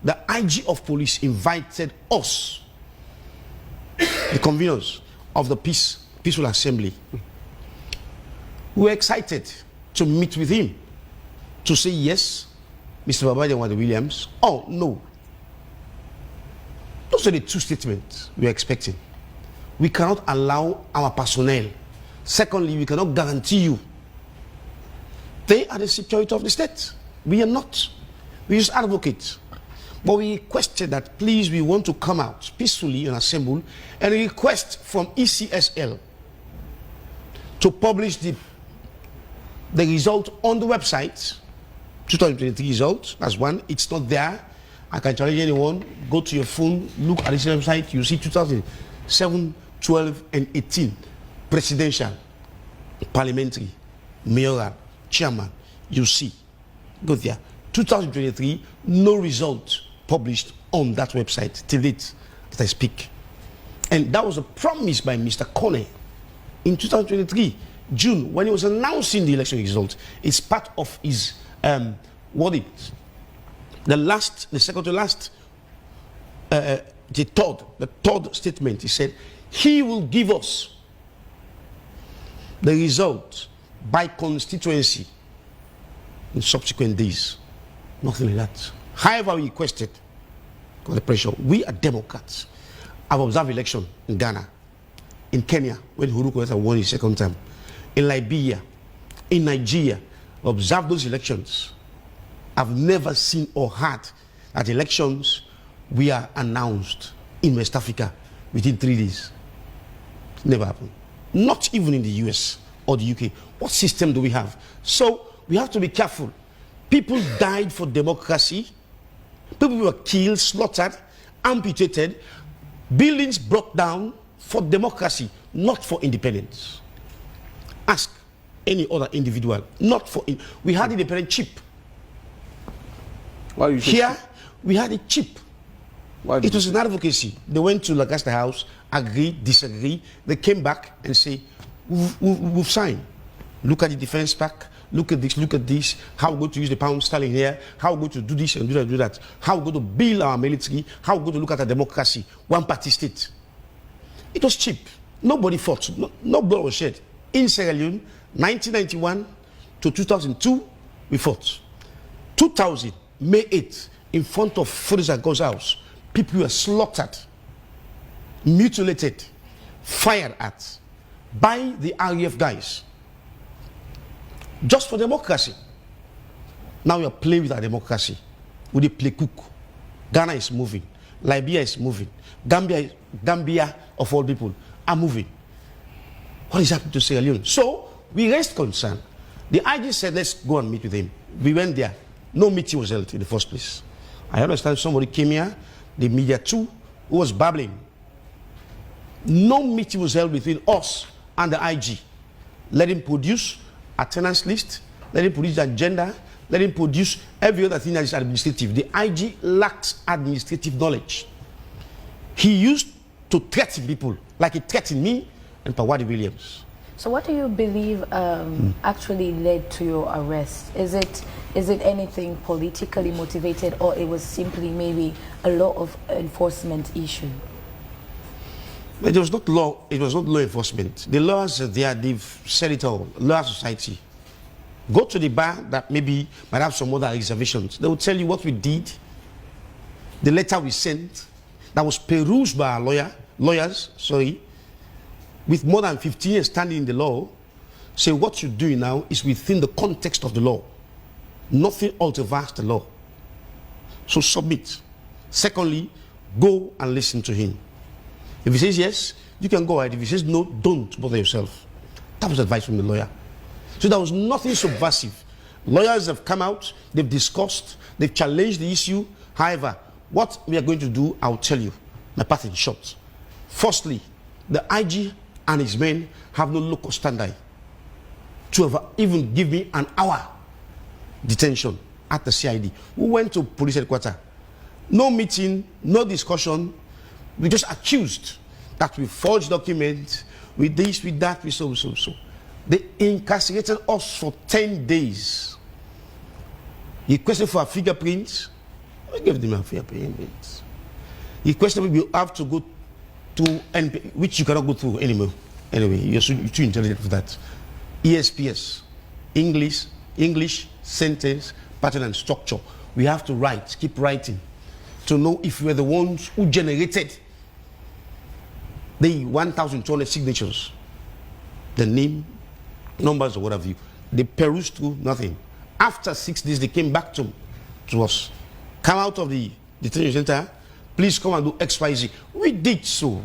the IG of police invited us, the conveners of the peaceful assembly. We were excited to meet with him, to say yes, Mr. Babadi and Wade Williams, or no. Those are the two statements we are expecting. We cannot allow our personnel. Secondly, we cannot guarantee you. They are the security of the state. We are not. We just advocate. But we requested that, please, we want to come out peacefully and assemble and request from ECSL to publish the result on the website, 2023 result. That's one. It's not there. I can challenge anyone. Go to your phone, look at this website. You see 2007, 12, and 18 presidential, parliamentary, mayoral, chairman. You see. Go there. 2023, no result published on that website till date that I speak. And that was a promise by Mr. Kone in 2023, June, when he was announcing the election result. It's part of his, the second to last, the third statement. He said, he will give us the result by constituency in subsequent days. Nothing like that. However, we requested, because the pressure, we are Democrats. I've observed election in Ghana, in Kenya, when Uhuru Kenyatta won his second term, in Liberia, in Nigeria, observed those elections. I've never seen or heard that elections were announced in West Africa within 3 days. Never happened. Not even in the US or the UK. What system do we have? So we have to be careful. People died for democracy. People were killed, slaughtered, amputated. Buildings brought down for democracy, not for independence. Ask any other individual. Not for... We had independent cheap. Why you Here, we had it cheap. It was an advocacy. They went to Lancaster House, agree, disagree. They came back and say, we've signed. Look at the defense pack. Look at this, how we're going to use the pound sterling here, how we're going to do this and do that, do that, how we're going to build our military, how we're going to look at our democracy, one-party state. It was cheap. Nobody fought. No blood was shed. In Sierra Leone, 1991 to 2002, we fought. 2000, May 8th, in front of Fodisa God's house, people were slaughtered, mutilated, fired at by the RAF guys. Just for democracy. Now we are playing with our democracy. We dey play cook. Ghana is moving. Liberia is moving. Gambia of all people are moving. What is happening to Sierra Leone? So we raised concern. The IG said, let's go and meet with him. We went there. No meeting was held in the first place. I understand somebody came here, the media too, who was babbling. No meeting was held between us and the IG. Let him produce attendance list, let him produce the agenda, let him produce every other thing that is administrative. The IG lacks administrative knowledge. He used to threaten people, like he threatened me and Babadi Williams. So what do you believe actually led to your arrest? Is it anything politically motivated, or it was simply maybe a law of enforcement issue? But it was not law. It was not law enforcement. The laws are there. They've said it all. Law society. Go to the bar that maybe might have some other reservations. They will tell you what we did. The letter we sent that was perused by our lawyers, with more than 15 years standing in the law, say what you're doing now is within the context of the law. Nothing alters the law. So submit. Secondly, go and listen to him. If he says yes, you can go ahead. If he says no, don't bother yourself. That was advice from the lawyer. So there was nothing subversive. Lawyers have come out, they've discussed, they've challenged the issue. However, what we are going to do, I'll tell you, my path in short. Firstly, the IG and his men have no locus standi to even give me an hour detention at the CID. We went to police headquarters. No meeting, no discussion. We just accused that we forged documents, with this, with that, with so. They incarcerated us for 10 days. He requested for our fingerprints. We gave them a fair payment. The question will be, you have to go to NP, which you cannot go through anymore. Anyway, you're too intelligent for that. ESPS, English, sentence, pattern and structure. We have to write, keep writing, to know if we are the ones who generated the 1,200 signatures, the name, numbers, or whatever. They perused through nothing. After 6 days, they came back to us. Come out of the detention center, please come and do XYZ. We did so.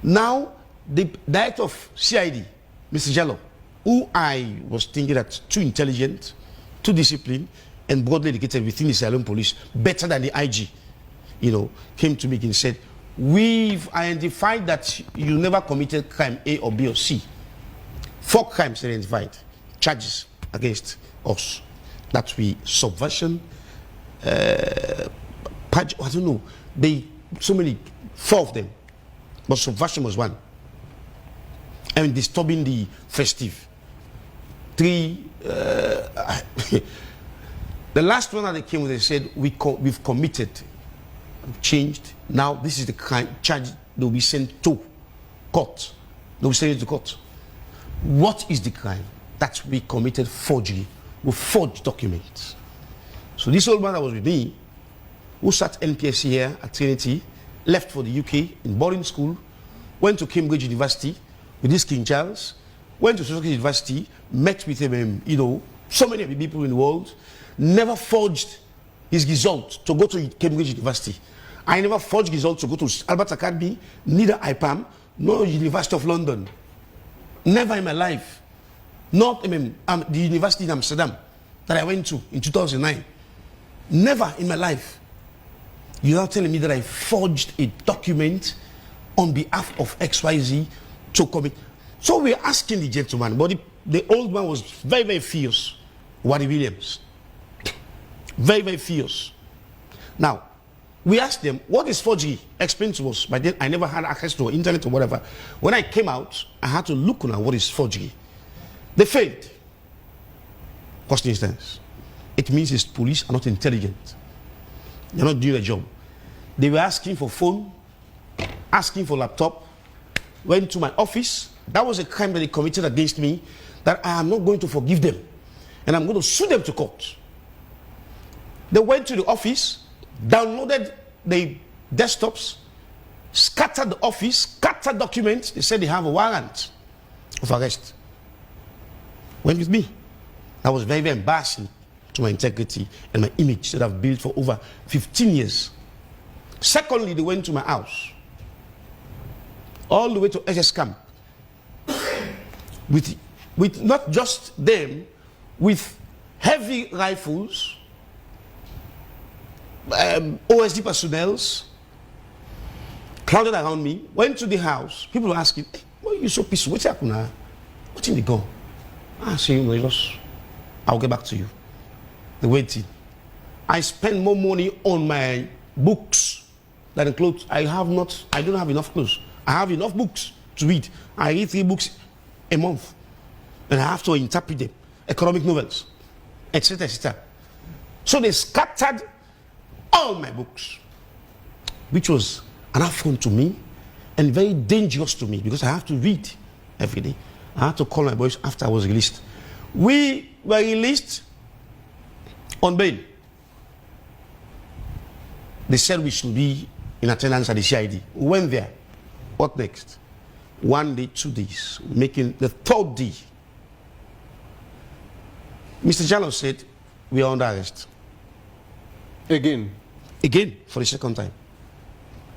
Now, the director of CID, Mr. Jello, who I was thinking that too intelligent, too disciplined, and broadly educated within the Sierra Leone police, better than the IG, came to me and said, we've identified that you never committed crime A or B or C. 4 crimes identified, charges against us. That we subversion, I don't know, so many, 4 of them, but subversion was one. And disturbing the festive. 3, the last one that they came with, they said, we've committed, changed. Now this is the crime charge they will be sent to court. They will send it to court. What is the crime? That we committed forgery. We forged documents. So this old man that was with me, who sat NPSC here at Trinity, left for the UK in boarding school, went to Cambridge University with this King Charles, went to Sussex University, met with him, so many of the people in the world, never forged his result to go to Cambridge University. I never forged results to go to Albert Academy, neither IPAM, nor University of London. Never in my life. Not the university in Amsterdam that I went to in 2009. Never in my life. You're now telling me that I forged a document on behalf of XYZ to commit. So we're asking the gentleman, but the old man was very, very fierce. Wadi Williams. Very, very fierce. Now, we asked them, what is forgery? Explain to us. By then, I never had access to internet or whatever. When I came out, I had to look on what is forgery. They failed. First instance. It means the police are not intelligent. They're not doing their job. They were asking for phone, asking for laptop, went to my office. That was a crime that they committed against me that I am not going to forgive them. And I'm going to sue them to court. They went to the office, downloaded the desktops, scattered the office, scattered documents. They said they have a warrant of arrest. Went with me. That was very, very embarrassing to my integrity and my image that I've built for over 15 years. Secondly, they went to my house, all the way to SS Camp, with not just them, with heavy rifles, OSD personnel, crowded around me, went to the house. People were asking, hey, why are you so peaceful? What's happened now? What's in the gun? I say, I'll get back to you. They waited. I spend more money on my books than clothes. I don't have enough clothes. I have enough books to read. I read 3 books a month. And I have to interpret them. Economic novels, etc., etc. So they scattered all my books, which was an affront to me and very dangerous to me because I have to read every day. I had to call my boys after I was released. We were released on bail. They said we should be in attendance at the CID. We went there. What next? 1 day, 2 days, making the 3rd day. Mr. Jallo said, we are under arrest. Again, for the 2nd time.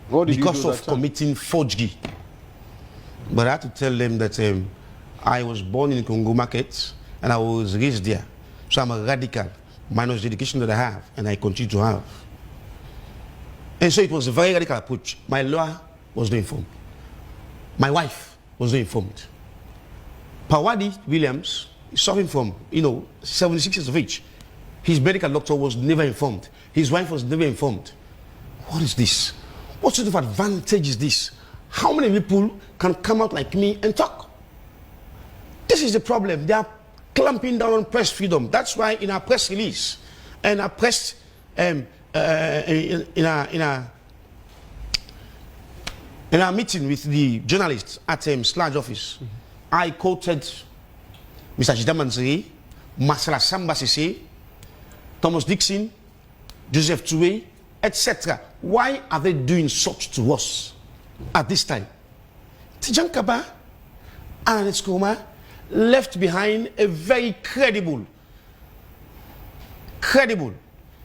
What did because you do of committing forgery. But I had to tell them that I was born in Congo Market and I was raised there. So I'm a radical, minus the education that I have and I continue to have. And so it was a very radical approach. My lawyer was not informed. My wife was not informed. Babadi Williams is suffering from, 76 years of age. His medical doctor was never informed. His wife was never informed. What is this? What sort of advantage is this? How many people can come out like me and talk? This is the problem. They are clamping down on press freedom. That's why in our press release and our press in our meeting with the journalists at Sludge office, I quoted Mr. Jidamansiri, Masala Samba Sese, Thomas Dixon, Joseph Toué, etc. Why are they doing such to us at this time? Tijan Kaba and Skoma left behind a very credible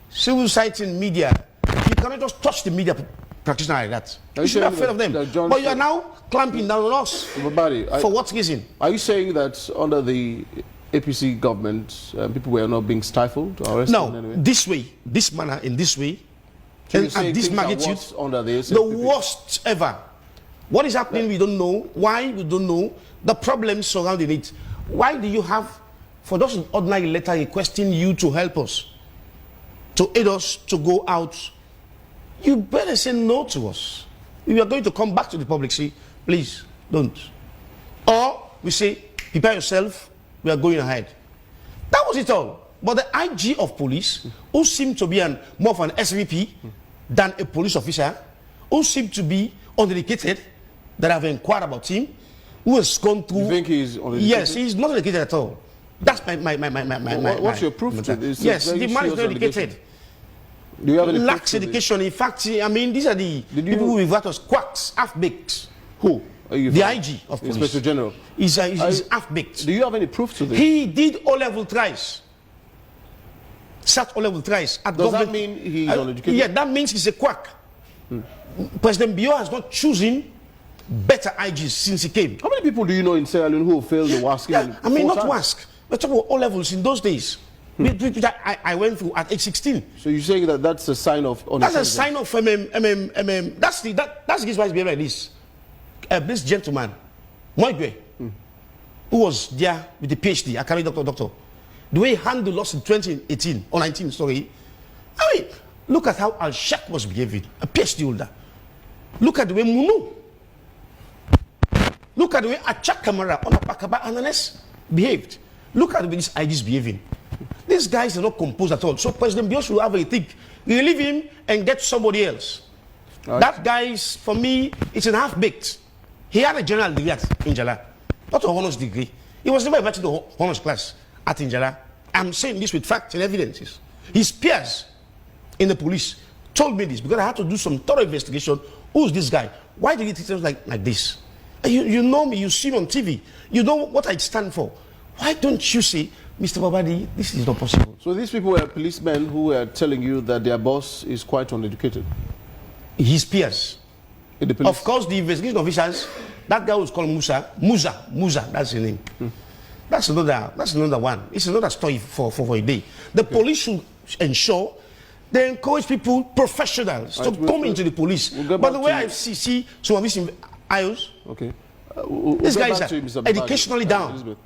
civil society and media. You cannot just touch the media practitioner like that. You should be afraid of them. But you are now clamping down on us. Babadi, for what reason? Are you saying that under the APC government, people were not being stifled or arrested in any way? This way, this manner, in this way, So and at this magnitude, under the worst ever. What is happening, we don't know. Why, we don't know. The problems surrounding it. Why do you have, for those ordinary letter requesting you to help us, to aid us to go out? You better say no to us. We are going to come back to the public, say, please, don't. Or we say, prepare yourself, we are going ahead. That was it all. But the IG of police, who seemed to be more of an SVP than a police officer, who seemed to be uneducated, that have inquired about him, who has gone through... You think he's uneducated? Yes, he's not educated at all. That's What's your proof to this? Yes, the man is not educated. Do you have any lacks education. In fact, I mean, these are the people who refer to as quacks, half-baked. Who? The IG of police. Inspector General. He's half-baked. Do you have any proof to this? He did O-level tries. Sat O-level tries. Does that mean he's uneducated? Yeah, that means he's a quack. President Bio has not chosen better IGs since he came. How many people do you know in Sierra Leone who failed the WASC? Yeah, I mean, not WASC. We're talking about O-levels in those days. I went through at age 16. So you're saying that that's a sign of... That's a sign of that's the reason why it's behaving like this. This gentleman, Moigwe, who was there with the PhD, a career doctor, the way he handled us in 2018 or 19, sorry. I mean, look at how Al-Shaq was behaving, a PhD holder. Look at the way Munu. Look at the way Achak Kamara on Pakaba Ananes behaved. Look at the way these IGs behaving. These guys are not composed at all. So President Bio should have a think. Relieve him and get somebody else. Right. That guy is, for me, it's an half-baked. He had a general degree at Injala, not a honors degree. He was never invited to the honors class at Injala. I'm saying this with facts and evidences. His peers in the police told me this because I had to do some thorough investigation. Who's this guy? Why did he treat us like this? You know me, you see me on TV. You know what I stand for. Why don't you say, Mr. Babadi, this is not possible? So these people were policemen who were telling you that their boss is quite uneducated? His peers. In the police? Of course, the investigation officers, that guy was called Musa, that's his name. That's another one. It's another story for a day. The police should ensure they encourage people, professionals, to come into the police. By the way, I see some of these IOs. Okay. This guy is educationally down.